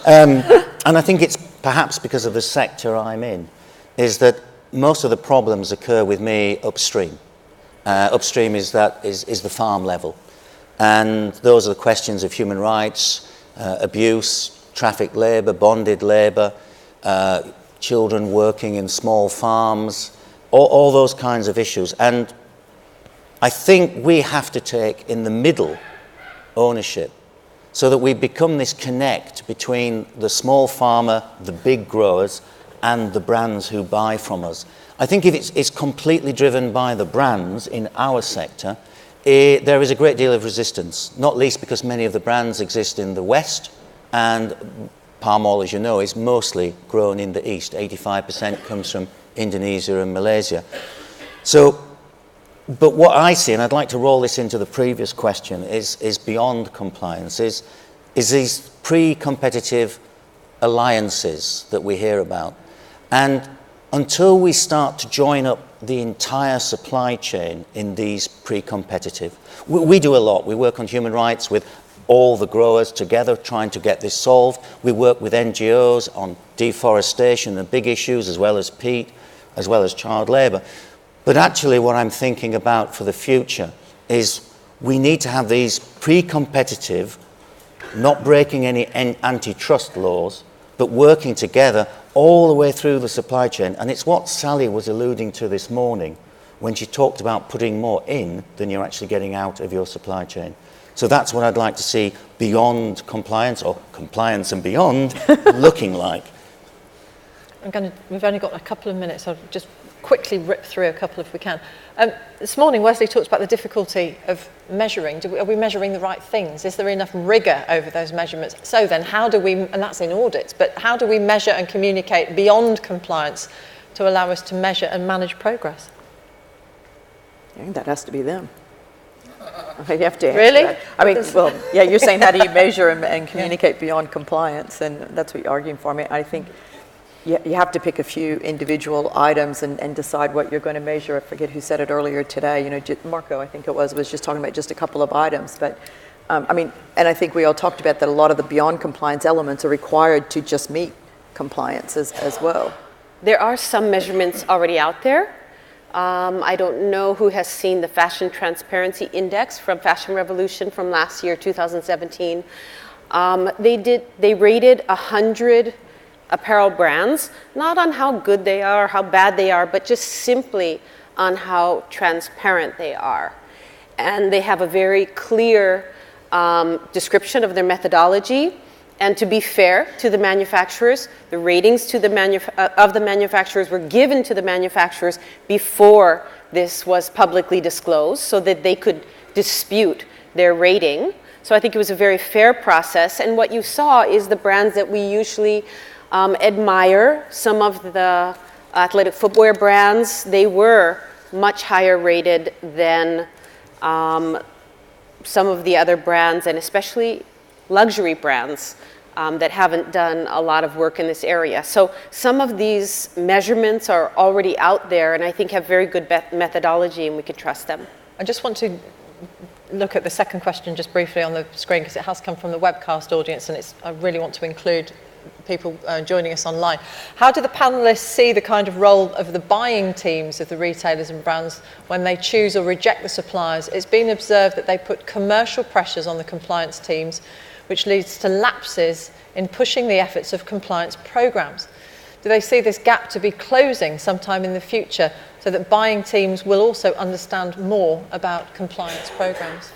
And I think it's perhaps because of the sector I'm in. is that most of the problems occur with me upstream. Upstream is the farm level. And those are the questions of human rights, abuse, trafficked labour, bonded labour, children working in small farms, all those kinds of issues. And I think we have to take in the middle ownership so that we become this connect between the small farmer, the big growers, and the brands who buy from us. I think if it's completely driven by the brands in our sector, there is a great deal of resistance, not least because many of the brands exist in the West, and palm oil, as you know, is mostly grown in the East. 85% comes from Indonesia and Malaysia. So, but what I see, and I'd like to roll this into the previous question, is beyond compliance, is these pre-competitive alliances that we hear about. And until we start to join up the entire supply chain in these pre-competitive, we do a lot. We work on human rights with all the growers together trying to get this solved. We work with NGOs on deforestation and big issues, as well as peat, as well as child labour. But actually what I'm thinking about for the future is we need to have these pre-competitive, not breaking any antitrust laws, but working together all the way through the supply chain. And it's what Sally was alluding to this morning when she talked about putting more in than you're actually getting out of your supply chain. So that's what I'd like to see beyond compliance, or compliance and beyond, looking like. We've only got a couple of minutes. I'll just quickly rip through a couple if we can. This morning, Wesley talked about the difficulty of measuring. Are we measuring the right things? Is there enough rigour over those measurements? So then, how do we, and that's in audits, but how do we measure and communicate beyond compliance to allow us to measure and manage progress? I think that has to be them. You have to answer Really? that. I mean, well, yeah, you're saying how do you measure and communicate beyond compliance, and that's what you're arguing for. I mean, I think you have to pick a few individual items and decide what you're going to measure. I forget who said it earlier today. You know, Marco, I think it was just talking about just a couple of items. But I mean, and I think we all talked about that a lot of the beyond compliance elements are required to just meet compliance as well. There are some measurements already out there. I don't know who has seen the Fashion Transparency Index from Fashion Revolution from last year, 2017. They rated 100 apparel brands, not on how good they are, how bad they are, but just simply on how transparent they are. And they have a very clear description of their methodology. And to be fair to the manufacturers, the ratings to of the manufacturers were given to the manufacturers before this was publicly disclosed so that they could dispute their rating. So I think it was a very fair process. And what you saw is the brands that we usually admire. Some of the athletic footwear brands, they were much higher rated than some of the other brands, and especially luxury brands that haven't done a lot of work in this area. So some of these measurements are already out there and I think have very good methodology, and we can trust them. I just want to look at the second question just briefly on the screen because it has come from the webcast audience, and I really want to include people joining us online. How do the panellists see the kind of role of the buying teams of the retailers and brands when they choose or reject the suppliers? It's been observed that they put commercial pressures on the compliance teams, which leads to lapses in pushing the efforts of compliance programs. Do they see this gap to be closing sometime in the future so that buying teams will also understand more about compliance programs?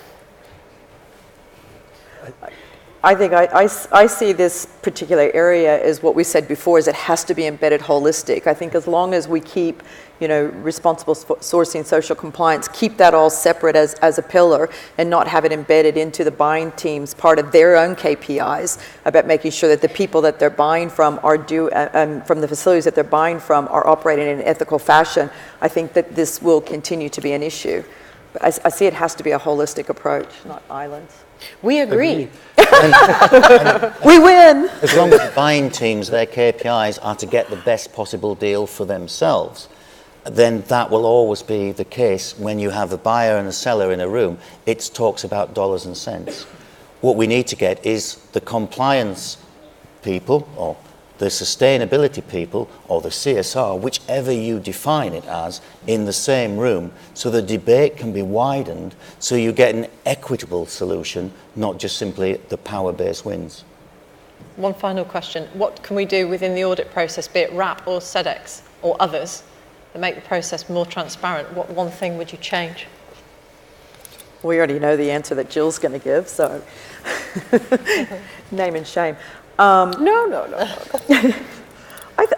I think I see this particular area as what we said before, is it has to be embedded holistic. I think as long as we keep, responsible sourcing, social compliance, keep that all separate as a pillar and not have it embedded into the buying teams, part of their own KPIs about making sure that the people that they're buying from are from the facilities that they're buying from are operating in an ethical fashion. I think that this will continue to be an issue. But I see it has to be a holistic approach, not islands. We agree. We win. As long as the buying teams, their KPIs are to get the best possible deal for themselves, then that will always be the case when you have a buyer and a seller in a room. It talks about dollars and cents. What we need to get is the compliance people, or the sustainability people or the CSR, whichever you define it as, in the same room, so the debate can be widened, so you get an equitable solution, not just simply the power base wins. One final question. What can we do within the audit process, be it RAP or Sedex or others, that make the process more transparent? What one thing would you change? We already know the answer that Jill's going to give, so name and shame. No.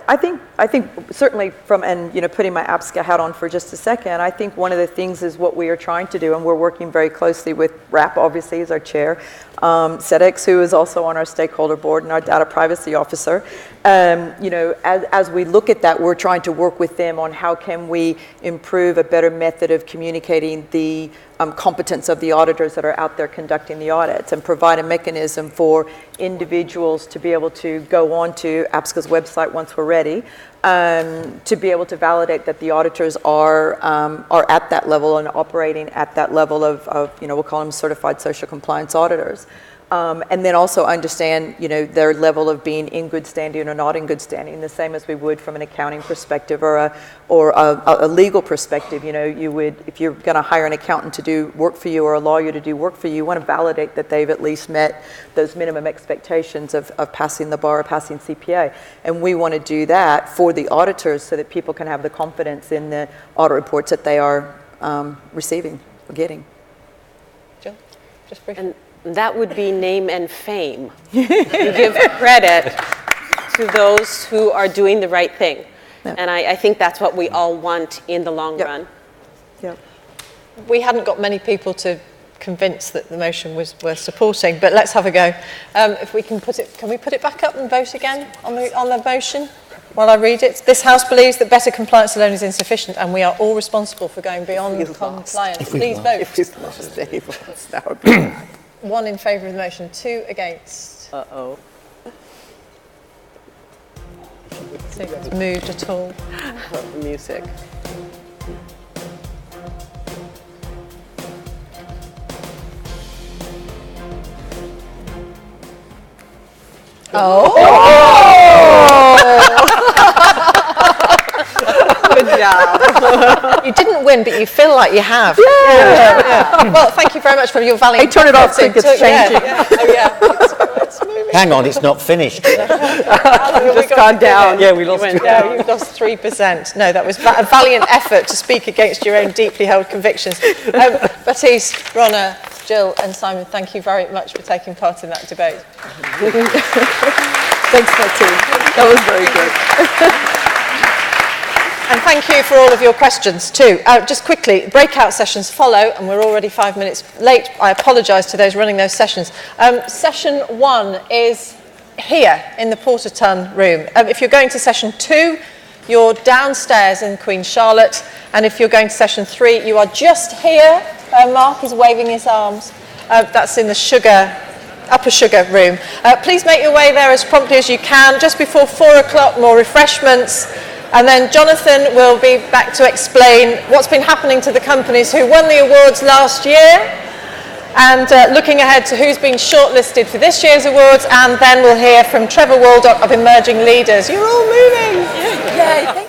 I think certainly from, and putting my APSCA hat on for just a second, I think one of the things is what we are trying to do, and we're working very closely with RAP, obviously, as our chair, Sedex, who is also on our stakeholder board, and our data privacy officer. As we look at that, we're trying to work with them on how can we improve a better method of communicating the competence of the auditors that are out there conducting the audits, and provide a mechanism for individuals to be able to go on to APSCA's website once we're ready, to be able to validate that the auditors are at that level and operating at that level of we'll call them certified social compliance auditors. And then also understand, their level of being in good standing or not in good standing, the same as we would from an accounting perspective or a legal perspective. You would, if you're going to hire an accountant to do work for you or a lawyer to do work for you, you want to validate that they've at least met those minimum expectations of passing the bar or passing CPA. And we want to do that for the auditors so that people can have the confidence in the audit reports that they are receiving or getting. Jill, just briefly. And that would be name and fame. You give credit to those who are doing the right thing. Yeah. And I think that's what we all want in the long run. Yep. We hadn't got many people to convince that the motion was worth supporting, but let's have a go. If we can we put it back up and vote again on the motion while I read it? This House believes that better compliance alone is insufficient, and we are all responsible for going beyond compliance. Please vote. If we've lost any votes, that would be bad. 1 in favour of the motion, 2 against. Uh-oh. See if it's moved at all. Love the music. Good job. You didn't win, but you feel like you have. Yeah. Well, thank you very much for your valiant. Hey, turn it off, think it's changing. It's moving. Hang on, it's not finished. You've just gone down. Yeah, we lost. Yeah, you've lost 3%. No, that was a valiant effort to speak against your own deeply held convictions. Baptiste, Rona, Jill and Simon, thank you very much for taking part in that debate. Thanks, Martine. That was very good. And thank you for all of your questions too. Just quickly, breakout sessions follow, and we're already 5 minutes late. I apologise to those running those sessions. Session 1 is here in the Porter Tun room. If you're going to session 2, you're downstairs in Queen Charlotte, and if you're going to session 3, you are just here. Mark is waving his arms. That's in the upper sugar room. Please make your way there as promptly as you can. Just before 4 o'clock, more refreshments. And then Jonathan will be back to explain what's been happening to the companies who won the awards last year, and looking ahead to who's been shortlisted for this year's awards. And then we'll hear from Trevor Waldock of Emerging Leaders. You're all moving. Yay, thank you.